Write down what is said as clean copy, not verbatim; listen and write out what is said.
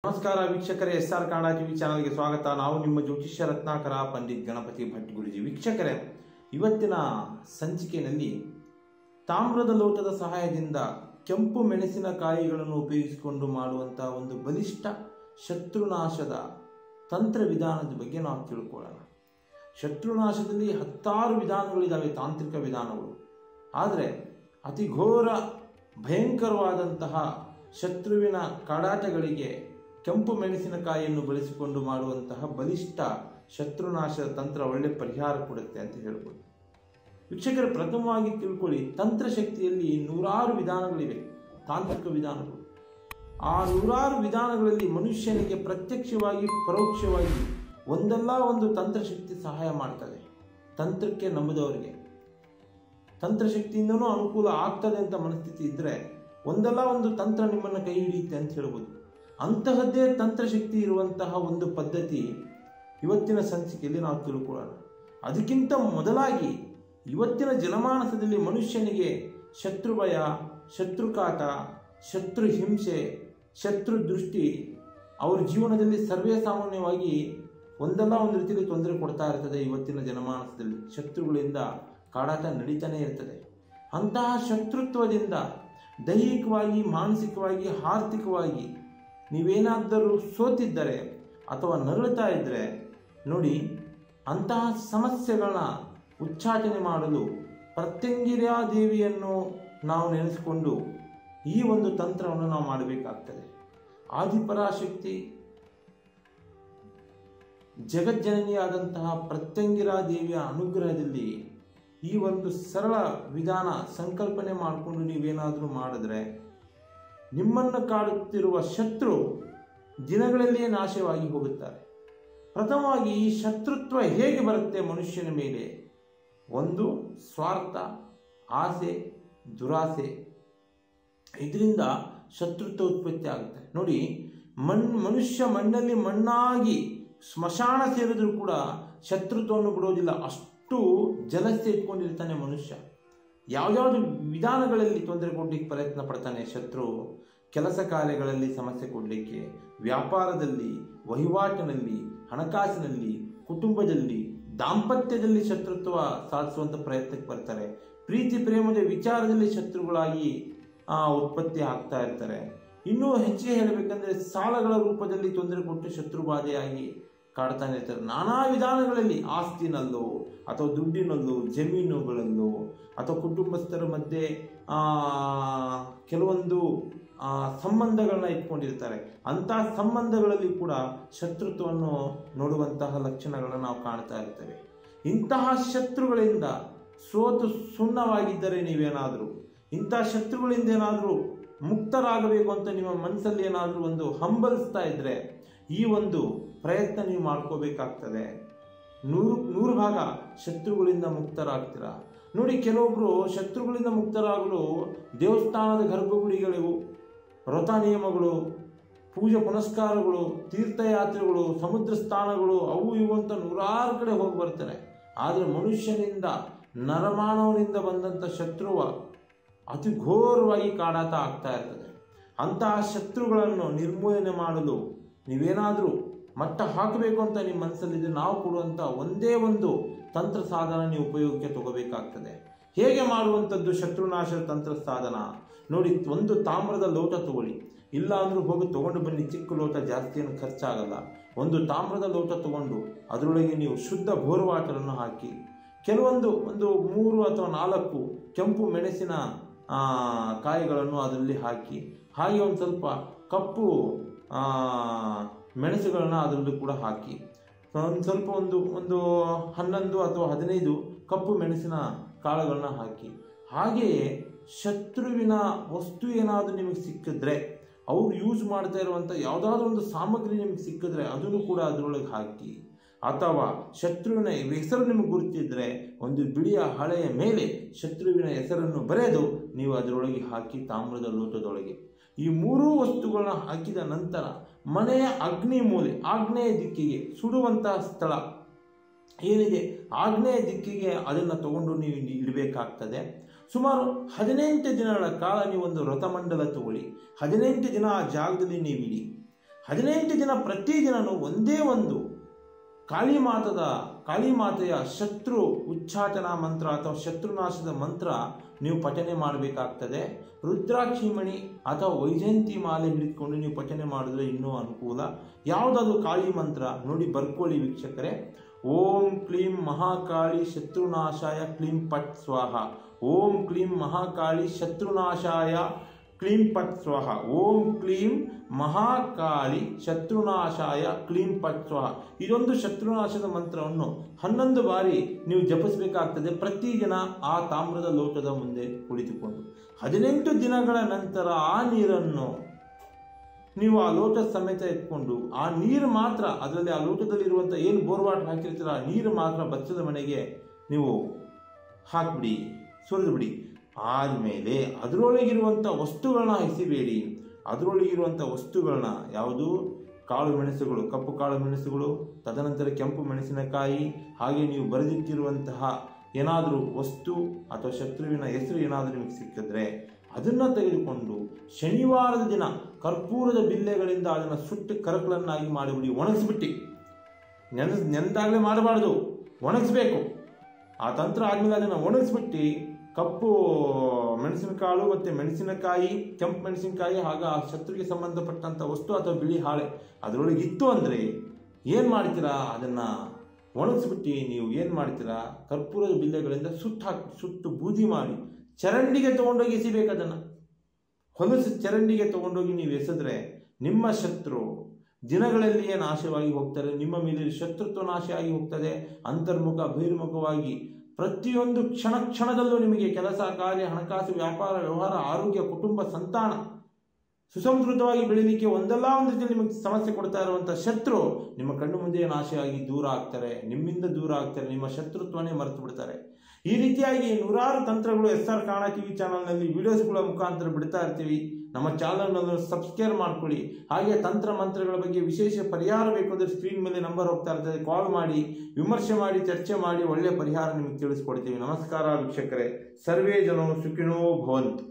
ನಮಸ್ಕಾರ ವೀಕ್ಷಕರೇ, SR Kannada TV ಚಾನಲ್ಗೆ ಸ್ವಾಗತ. ನಾವು ನಿಮ್ಮ ಜ್ಯೋತಿಷ್ಯ ರತ್ನಾಕರ ಪಂಡಿತ್ ಗಣಪತಿ ಭಟ್ ಗುರುಜಿ. ವೀಕ್ಷಕರೇ, ಇವತ್ತಿನ ಸಂಚಿಕೆಯಲ್ಲಿ ತಾಮ್ರದ ಲೋಟದ ಸಹಾಯದಿಂದ ಕೆಂಪು ಮೆಣಸಿನಕಾಯಿಗಳನ್ನು ಉಪಯೋಗಿಸಿಕೊಂಡು ಮಾಡುವಂತಹ ಒಂದು ಬಲಿಷ್ಠ ಶತ್ರುನಾಶದ ತಂತ್ರ ವಿಧಾನದ ಬಗ್ಗೆ ನಾವು ತಿಳ್ಕೊಳ್ಳೋಣ. ಶತ್ರುನಾಶದಲ್ಲಿ 10 ವಿಧಾನಗಳಿದ್ದಾವೆ, ತಾಂತ್ರಿಕ ವಿಧಾನಗಳು. ಆದರೆ ಅತಿ ಘೋರ ಭಯಂಕರವಾದಂತಹ ಶತ್ರುವಿನ ಕಾಡಾಟಗಳಿಗೆ ಕೆಂಪು ಮೆಣಸಿನಕಾಯಿಯನ್ನು ಬಳಸಿಕೊಂಡು ಮಾಡುವಂತಹ ಬಲಿಷ್ಠ ಶತ್ರುನಾಶದ ತಂತ್ರ ಒಳ್ಳೆ ಪರಿಹಾರ ಕೊಡುತ್ತೆ ಅಂತ ಹೇಳ್ಬೋದು. ವೀಕ್ಷಕರ, ಪ್ರಥಮವಾಗಿ ತಿಳ್ಕೊಳ್ಳಿ, ತಂತ್ರಶಕ್ತಿಯಲ್ಲಿ 100 ವಿಧಾನಗಳಿವೆ, ತಾಂತ್ರಿಕ ವಿಧಾನಗಳು. ಆ 100 ವಿಧಾನಗಳಲ್ಲಿ ಮನುಷ್ಯನಿಗೆ ಪ್ರತ್ಯಕ್ಷವಾಗಿ ಪರೋಕ್ಷವಾಗಿ ಒಂದಲ್ಲ ಒಂದು ತಂತ್ರಶಕ್ತಿ ಸಹಾಯ ಮಾಡ್ತದೆ. ತಂತ್ರಕ್ಕೆ ನಂಬಿದವರಿಗೆ ತಂತ್ರಶಕ್ತಿಯಿಂದನೂ ಅನುಕೂಲ ಆಗ್ತದೆ ಅಂತ ಮನಸ್ಥಿತಿ ಇದ್ದರೆ ಒಂದಲ್ಲ ಒಂದು ತಂತ್ರ ನಿಮ್ಮನ್ನು ಕೈ ಹಿಡಿಯುತ್ತೆ ಅಂತ ಹೇಳ್ಬೋದು. ಅಂತಹದ್ದೇ ತಂತ್ರಶಕ್ತಿ ಇರುವಂತಹ ಒಂದು ಪದ್ಧತಿ ಇವತ್ತಿನ ಸಂಚಿಕೆಯಲ್ಲಿ ನಾವು ತಿಳ್ಕೊಳ್ಳೋಣ. ಅದಕ್ಕಿಂತ ಮೊದಲಾಗಿ ಇವತ್ತಿನ ಜನಮಾನಸದಲ್ಲಿ ಮನುಷ್ಯನಿಗೆ ಶತ್ರು ಭಯ, ಶತ್ರುಕಾಟ, ಶತ್ರು ಹಿಂಸೆ, ಶತ್ರು ದೃಷ್ಟಿ ಅವ್ರ ಜೀವನದಲ್ಲಿ ಸರ್ವೇ ಸಾಮಾನ್ಯವಾಗಿ ಒಂದಲ್ಲ ಒಂದು ರೀತಿಯಲ್ಲಿ ತೊಂದರೆ ಕೊಡ್ತಾ ಇರ್ತದೆ. ಇವತ್ತಿನ ಜನಮಾನಸದಲ್ಲಿ ಶತ್ರುಗಳಿಂದ ಕಾಡಾಟ ನಡೀತಾನೆ ಇರ್ತದೆ. ಅಂತಹ ಶತ್ರುತ್ವದಿಂದ ದೈಹಿಕವಾಗಿ, ಮಾನಸಿಕವಾಗಿ, ಆರ್ಥಿಕವಾಗಿ ನೀವೇನಾದರೂ ಸೋತಿದ್ದರೆ ಅಥವಾ ನರಳುತ್ತಾ ಇದ್ದರೆ ನೋಡಿ, ಅಂತಹ ಸಮಸ್ಯೆಗಳನ್ನ ಉಚ್ಚಾಟನೆ ಮಾಡಲು ಪ್ರತ್ಯಂಗಿರಾ ದೇವಿಯನ್ನು ನಾವು ನೆನೆಸಿಕೊಂಡು ಈ ಒಂದು ತಂತ್ರವನ್ನು ನಾವು ಮಾಡಬೇಕಾಗ್ತದೆ. ಆದಿಪರಾಶಕ್ತಿ ಜಗಜ್ಜನನಿಯಾದಂತಹ ಪ್ರತ್ಯಂಗಿರಾ ದೇವಿಯ ಅನುಗ್ರಹದಲ್ಲಿ ಈ ಒಂದು ಸರಳ ವಿಧಾನ ಸಂಕಲ್ಪನೆ ಮಾಡಿಕೊಂಡು ನೀವೇನಾದರೂ ಮಾಡಿದ್ರೆ ನಿಮ್ಮನ್ನು ಕಾಡುತ್ತಿರುವ ಶತ್ರು ದಿನಗಳಲ್ಲಿಯೇ ನಾಶವಾಗಿ ಹೋಗುತ್ತಾರೆ. ಪ್ರಥಮವಾಗಿ ಈ ಶತ್ರುತ್ವ ಹೇಗೆ ಬರುತ್ತೆ ಮನುಷ್ಯನ ಮೇಲೆ? ಒಂದು, ಸ್ವಾರ್ಥ, ಆಸೆ, ದುರಾಸೆ. ಇದರಿಂದ ಶತ್ರುತ್ವ ಉತ್ಪತ್ತಿ ಆಗುತ್ತೆ. ನೋಡಿ, ಮನುಷ್ಯ ಮಣ್ಣಲ್ಲಿ ಮಣ್ಣಾಗಿ ಸ್ಮಶಾನ ಸೇರಿದ್ರೂ ಕೂಡ ಶತ್ರುತ್ವವನ್ನು ಬಿಡೋದಿಲ್ಲ. ಅಷ್ಟು ಜಲಸ್ಯ ಇಟ್ಕೊಂಡಿರ್ತಾನೆ ಮನುಷ್ಯ. ಯಾವ್ಯಾವುದು ವಿಧಾನಗಳಲ್ಲಿ ತೊಂದರೆ ಕೊಡಲಿಕ್ಕೆ ಪ್ರಯತ್ನ ಪಡ್ತಾನೆ ಶತ್ರು? ಕೆಲಸ ಕಾರ್ಯಗಳಲ್ಲಿ ಸಮಸ್ಯೆ ಕೊಡಲಿಕ್ಕೆ, ವ್ಯಾಪಾರದಲ್ಲಿ, ವಹಿವಾಟಿನಲ್ಲಿ, ಹಣಕಾಸಿನಲ್ಲಿ, ಕುಟುಂಬದಲ್ಲಿ, ದಾಂಪತ್ಯದಲ್ಲಿ ಶತ್ರುತ್ವ ಸಾಧಿಸುವಂಥ ಪ್ರಯತ್ನಕ್ಕೆ ಬರ್ತಾರೆ. ಪ್ರೀತಿ ಪ್ರೇಮದ ವಿಚಾರದಲ್ಲಿ ಶತ್ರುಗಳಾಗಿ ಉತ್ಪತ್ತಿ ಆಗ್ತಾ ಇರ್ತಾರೆ. ಇನ್ನೂ ಹೆಚ್ಚಿಗೆ ಹೇಳಬೇಕಂದ್ರೆ ಸಾಲಗಳ ರೂಪದಲ್ಲಿ ತೊಂದರೆ ಕೊಟ್ಟು ಶತ್ರುಬಾಧೆಯಾಗಿ ಕಾಡ್ತಾನೆ ಇರ್ತಾರೆ. ನಾನಾ ವಿಧಾನಗಳಲ್ಲಿ, ಆಸ್ತಿನಲ್ಲೋ ಅಥವಾ ದುಡ್ಡಿನಲ್ಲೋ, ಜಮೀನುಗಳಲ್ಲೋ ಅಥವಾ ಕುಟುಂಬಸ್ಥರ ಮಧ್ಯೆ ಕೆಲವೊಂದು ಸಂಬಂಧಗಳನ್ನ ಇಟ್ಕೊಂಡಿರ್ತಾರೆ. ಅಂತಹ ಸಂಬಂಧಗಳಲ್ಲಿ ಕೂಡ ಶತ್ರುತ್ವವನ್ನು ನೋಡುವಂತಹ ಲಕ್ಷಣಗಳನ್ನು ನಾವು ಕಾಣ್ತಾ ಇರ್ತೇವೆ. ಇಂತಹ ಶತ್ರುಗಳಿಂದ ಸೋತು ಸುಣ್ಣವಾಗಿದ್ದರೆ ನೀವೇನಾದರೂ, ಇಂತಹ ಶತ್ರುಗಳಿಂದ ಏನಾದರೂ ಮುಕ್ತರಾಗಬೇಕು ಅಂತ ನಿಮ್ಮ ಮನಸ್ಸಲ್ಲಿ ಏನಾದರೂ ಒಂದು ಹಂಬಲಿಸ್ತಾ ಇದ್ರೆ ಈ ಒಂದು ಪ್ರಯತ್ನ ನೀವು ಮಾಡ್ಕೋಬೇಕಾಗ್ತದೆ. 100 ಭಾಗ ಶತ್ರುಗಳಿಂದ ಮುಕ್ತರಾಗ್ತೀರಾ. ನೋಡಿ, ಕೆಲವೊಬ್ರು ಶತ್ರುಗಳಿಂದ ಮುಕ್ತರಾಗಲು ದೇವಸ್ಥಾನದ ಗರ್ಭಗುಡಿಗಳು, ವ್ರತ ನಿಯಮಗಳು, ಪೂಜೆ ಪುನಸ್ಕಾರಗಳು, ತೀರ್ಥಯಾತ್ರೆಗಳು, ಸಮುದ್ರ ಸ್ಥಾನಗಳು, ಅವು ಇವು ಅಂತ 100 ಕಡೆ ಹೋಗಿ ಬರ್ತಾರೆ. ಆದರೆ ಮನುಷ್ಯನಿಂದ, ನರಮಾನವನಿಂದ ಬಂದಂಥ ಶತ್ರುವ ಅತಿ ಘೋರವಾಗಿ ಕಾಡಾಟ ಆಗ್ತಾ ಇರ್ತದೆ. ಅಂತಹ ಶತ್ರುಗಳನ್ನು ನಿರ್ಮೂಲನೆ ಮಾಡಲು ನೀವೇನಾದರೂ ಮಟ್ಟ ಹಾಕಬೇಕು ಅಂತ ನಿಮ್ಮ ಮನಸ್ಸಲ್ಲಿದೆ, ನಾವು ಕೊಡುವಂಥ ಒಂದೇ ಒಂದು ತಂತ್ರ ಸಾಧನ ನೀವು ಉಪಯೋಗಕ್ಕೆ ತಗೋಬೇಕಾಗ್ತದೆ. ಹೇಗೆ ಮಾಡುವಂಥದ್ದು ಶತ್ರುನಾಶದ ತಂತ್ರ ಸಾಧನ? ನೋಡಿ, ಒಂದು ತಾಮ್ರದ ಲೋಟ ತಗೊಳ್ಳಿ, ಇಲ್ಲ ಅಂದ್ರೂ ಹೋಗಿ ತಗೊಂಡು ಬನ್ನಿ. ಚಿಕ್ಕ ಲೋಟ, ಜಾಸ್ತಿ ಏನು ಖರ್ಚಾಗಲ್ಲ. ಒಂದು ತಾಮ್ರದ ಲೋಟ ತಗೊಂಡು ಅದರೊಳಗೆ ನೀವು ಶುದ್ಧ ಬೋರ್ ವಾಟರನ್ನು ಹಾಕಿ, ಕೆಲವೊಂದು 3 ಅಥವಾ 4 ಕೆಂಪು ಮೆಣಸಿನ ಕಾಯಿಗಳನ್ನು ಅದರಲ್ಲಿ ಹಾಕಿ, ಹಾಗೆ ಒಂದು ಸ್ವಲ್ಪ ಕಪ್ಪು ಮೆಣಸುಗಳನ್ನ ಅದರಲ್ಲಿ ಕೂಡ ಹಾಕಿ, ಒಂದು ಸ್ವಲ್ಪ ಒಂದು 11 ಅಥವಾ 15 ಕಪ್ಪು ಮೆಣಸಿನ ಕಾಳುಗಳನ್ನ ಹಾಕಿ, ಹಾಗೆಯೇ ಶತ್ರುವಿನ ವಸ್ತು ಏನಾದರೂ ನಿಮಗೆ ಸಿಕ್ಕಿದ್ರೆ, ಅವ್ರು ಯೂಸ್ ಮಾಡ್ತಾ ಇರುವಂಥ ಯಾವುದಾದ್ರೂ ಒಂದು ಸಾಮಗ್ರಿ ನಿಮಗೆ ಸಿಕ್ಕಿದ್ರೆ ಅದನ್ನು ಕೂಡ ಅದರೊಳಗೆ ಹಾಕಿ, ಅಥವಾ ಶತ್ರುವಿನ ಹೆಸರು ನಿಮಗೆ ಗುರುತಿದ್ರೆ ಒಂದು ಬಿಳಿಯ ಹಳೆಯ ಮೇಲೆ ಶತ್ರುವಿನ ಹೆಸರನ್ನು ಬರೆದು ನೀವು ಅದರೊಳಗೆ ಹಾಕಿ, ತಾಮ್ರದ ಲೋಟದೊಳಗೆ ಈ 3 ವಸ್ತುಗಳನ್ನ ಹಾಕಿದ ನಂತರ ಮನೆಯ ಅಗ್ನಿ ಮೂಲೆ, ಆಗ್ನೇಯ ದಿಕ್ಕಿಗೆ, ಸುಡುವಂತಹ ಸ್ಥಳ ಏನಿದೆ ಆಗ್ನೇಯ ದಿಕ್ಕಿಗೆ ಅದನ್ನು ತಗೊಂಡು ನೀವು ಇಡಬೇಕಾಗ್ತದೆ. ಸುಮಾರು 18 ದಿನಗಳ ಕಾಲ ನೀವು ಒಂದು ವ್ರತಮಂಡಲ ತಗೊಳ್ಳಿ. 18 ದಿನ ಆ ಜಾಗದಲ್ಲಿ ನೀವಿಡಿ. 18 ದಿನ ಪ್ರತಿದಿನನೂ ಒಂದೇ ಒಂದು ಕಾಳಿಮಾತೆಯ ಶತ್ರು ಉಚ್ಚಾಟನಾ ಮಂತ್ರ ಅಥವಾ ಶತ್ರುನಾಶದ ಮಂತ್ರ ನೀವು ಪಠನೆ ಮಾಡಬೇಕಾಗ್ತದೆ. ರುದ್ರಾಕ್ಷಿ ಮಣಿ ಅಥವಾ ವೈಜಯಂತಿ ಮಾಲೆ ಹಿಡಿದುಕೊಂಡು ನೀವು ಪಠನೆ ಮಾಡಿದ್ರೆ ಇನ್ನೂ ಅನುಕೂಲ. ಯಾವುದಾದ್ರು ಕಾಳಿ ಮಂತ್ರ ನೋಡಿ ಬರ್ಕೊಳ್ಳಿ ವೀಕ್ಷಕರೇ. ಓಂ ಕ್ಲೀಂ ಮಹಾಕಾಳಿ ಶತ್ರುನಾಶಾಯ ಕ್ಲೀಂ ಪಟ್ ಸ್ವಾಹ. ಓಂ ಕ್ಲೀಂ ಮಹಾಕಾಳಿ ಶತ್ರುನಾಶಾಯ ಕ್ಲೀಂ ಪಟ್ ಸ್ವಾಹ. ಓಂ ಕ್ಲೀಂ ಮಹಾಕಾಳಿ ಶತ್ರುನಾಶಾಯ ಕ್ಲೀಂ ಪಟ್ ಸ್ವಾಹ. ಇದೊಂದು ಶತ್ರುನಾಶದ ಮಂತ್ರವನ್ನು 11 ಬಾರಿ ನೀವು ಜಪಿಸಬೇಕಾಗ್ತದೆ ಪ್ರತಿದಿನ ಆ ತಾಮ್ರದ ಲೋಟದ ಮುಂದೆ ಕುಳಿತುಕೊಂಡು. 18 ದಿನಗಳ ನಂತರ ಆ ನೀರನ್ನು ನೀವು ಆ ಲೋಟ ಸಮೇತ ಎತ್ಕೊಂಡು ಆ ನೀರು ಮಾತ್ರ, ಅದರಲ್ಲಿ ಆ ಲೋಟದಲ್ಲಿರುವಂಥ ಏನು ಬೋರ್ ವಾಟರ್ ಹಾಕಿರ್ತೀರ ಆ ನೀರು ಮಾತ್ರ ಬಚ್ಚದ ಮನೆಗೆ ನೀವು ಹಾಕಿಬಿಡಿ, ಸುರಿದು ಬಿಡಿ. ಆದಮೇಲೆ ಅದರೊಳಗಿರುವಂಥ ವಸ್ತುಗಳನ್ನ ಎಸಿಬೇಡಿ. ಅದರೊಳಗಿರುವಂಥ ವಸ್ತುಗಳನ್ನ ಯಾವುದು? ಕಾಳು ಮೆಣಸುಗಳು, ಕಪ್ಪು ಕಾಳು ಮೆಣಸುಗಳು, ತದನಂತರ ಕೆಂಪು ಮೆಣಸಿನಕಾಯಿ, ಹಾಗೆ ನೀವು ಬರೆದಿಟ್ಟಿರುವಂತಹ ಏನಾದರೂ ವಸ್ತು ಅಥವಾ ಶತ್ರುವಿನ ಹೆಸರು ಏನಾದರೂ ನಿಮಗೆ ಸಿಕ್ಕಿದ್ರೆ ಅದನ್ನು ತೆಗೆದುಕೊಂಡು ಶನಿವಾರದ ದಿನ ಕರ್ಪೂರದ ಬಿಲ್ಲೆಗಳಿಂದ ಅದನ್ನು ಸುಟ್ಟು ಕರಕಲನ್ನಾಗಿ ಮಾಡಿಬಿಡಿ. ಒಣಗಿಸ್ಬಿಟ್ಟು ನೆನೆದಾಗಲೇ ಮಾಡಬಾರ್ದು, ಒಣಗಿಸ್ಬೇಕು. ಆ ತಂತ್ರ ಆದಮೇಲೆ ಅದನ್ನು ಒಣಗಿಸ್ಬಿಟ್ಟು ಕಪ್ಪು ಮೆಣಸಿನಕಾಳು ಮತ್ತು ಮೆಣಸಿನಕಾಯಿ, ಕೆಂಪು ಮೆಣಸಿನಕಾಯಿ, ಹಾಗೆ ಆ ಶತ್ರುವಿಗೆ ಸಂಬಂಧಪಟ್ಟಂಥ ವಸ್ತು ಅಥವಾ ಬಿಳಿ ಹಾಳೆ ಅದರೊಳಗೆ ಇತ್ತು ಅಂದರೆ ಏನು ಮಾಡ್ತೀರಾ? ಅದನ್ನು ಒಣಗಿಸ್ಬಿಟ್ಟು ನೀವು ಏನು ಮಾಡ್ತೀರಾ? ಕರ್ಪೂರದ ಬಿಲ್ಲೆಗಳಿಂದ ಸುಟ್ಟು ಬೂದಿ ಮಾಡಿ ಚರಂಡಿಗೆ ತೊಗೊಂಡೋಗಿ ಎಸಿಬೇಕು. ಅದನ್ನು ಹೊಲಸು ಚರಂಡಿಗೆ ತೊಗೊಂಡೋಗಿ ನೀವು ಎಸೆದ್ರೆ ನಿಮ್ಮ ಶತ್ರು ದಿನಗಳಲ್ಲಿಯೇ ನಾಶವಾಗಿ ಹೋಗ್ತಾರೆ. ನಿಮ್ಮ ಮೇಲೆ ಶತ್ರುತ್ವ ನಾಶ ಆಗಿ ಹೋಗ್ತದೆ. ಅಂತರ್ಮುಖ ಬಹಿರ್ಮುಖವಾಗಿ ಪ್ರತಿಯೊಂದು ಕ್ಷಣದಲ್ಲೂ ನಿಮಗೆ ಕೆಲಸ, ಕಾರ್ಯ, ಹಣಕಾಸು, ವ್ಯಾಪಾರ, ವ್ಯವಹಾರ, ಆರೋಗ್ಯ, ಕುಟುಂಬ, ಸಂತಾನ ಸುಸಮೃದ್ಧವಾಗಿ ಬೆಳೀಲಿಕ್ಕೆ ಒಂದಲ್ಲ ಒಂದು ರೀತಿಯಲ್ಲಿ ನಿಮಗೆ ಸಮಸ್ಯೆ ಕೊಡ್ತಾ ಇರುವಂಥ ಶತ್ರು ನಿಮ್ಮ ಕಣ್ಣು ಮುಂದೆ ನಾಶವಾಗಿ ದೂರ ಆಗ್ತಾರೆ, ನಿಮ್ಮಿಂದ ದೂರ ಆಗ್ತಾರೆ, ನಿಮ್ಮ ಶತ್ರುತ್ವನೇ ಮರೆತು ಬಿಡ್ತಾರೆ. ಈ ರೀತಿಯಾಗಿ ನೂರಾರು ತಂತ್ರಗಳು SR ಕನ್ನಡ TV ಚಾನಲ್ನಲ್ಲಿ ವಿಡಿಯೋಸ್ಗಳ ಮುಖಾಂತರ ಬಿಡ್ತಾ ಇರ್ತೀವಿ. ನಮ್ಮ ಚಾನಲ್ನನ್ನು ಸಬ್ಸ್ಕ್ರೈಬ್ ಮಾಡ್ಕೊಳ್ಳಿ. ಹಾಗೆ ತಂತ್ರ ಮಂತ್ರಗಳ ಬಗ್ಗೆ ವಿಶೇಷ ಪರಿಹಾರ ಬೇಕು ಅಂದರೆ ಸ್ಕ್ರೀನ್ ಮೇಲೆ ನಂಬರ್ ಹೋಗ್ತಾ ಇರ್ತದೆ, ಕಾಲ್ ಮಾಡಿ, ವಿಮರ್ಶೆ ಮಾಡಿ, ಚರ್ಚೆ ಮಾಡಿ, ಒಳ್ಳೆಯ ಪರಿಹಾರ ನಿಮಗೆ ತಿಳಿಸ್ಕೊಡ್ತೀವಿ. ನಮಸ್ಕಾರ ವೀಕ್ಷಕರೇ. ಸರ್ವೇ ಜನೋ ಸುಖಿನೋ ಭವಂತು.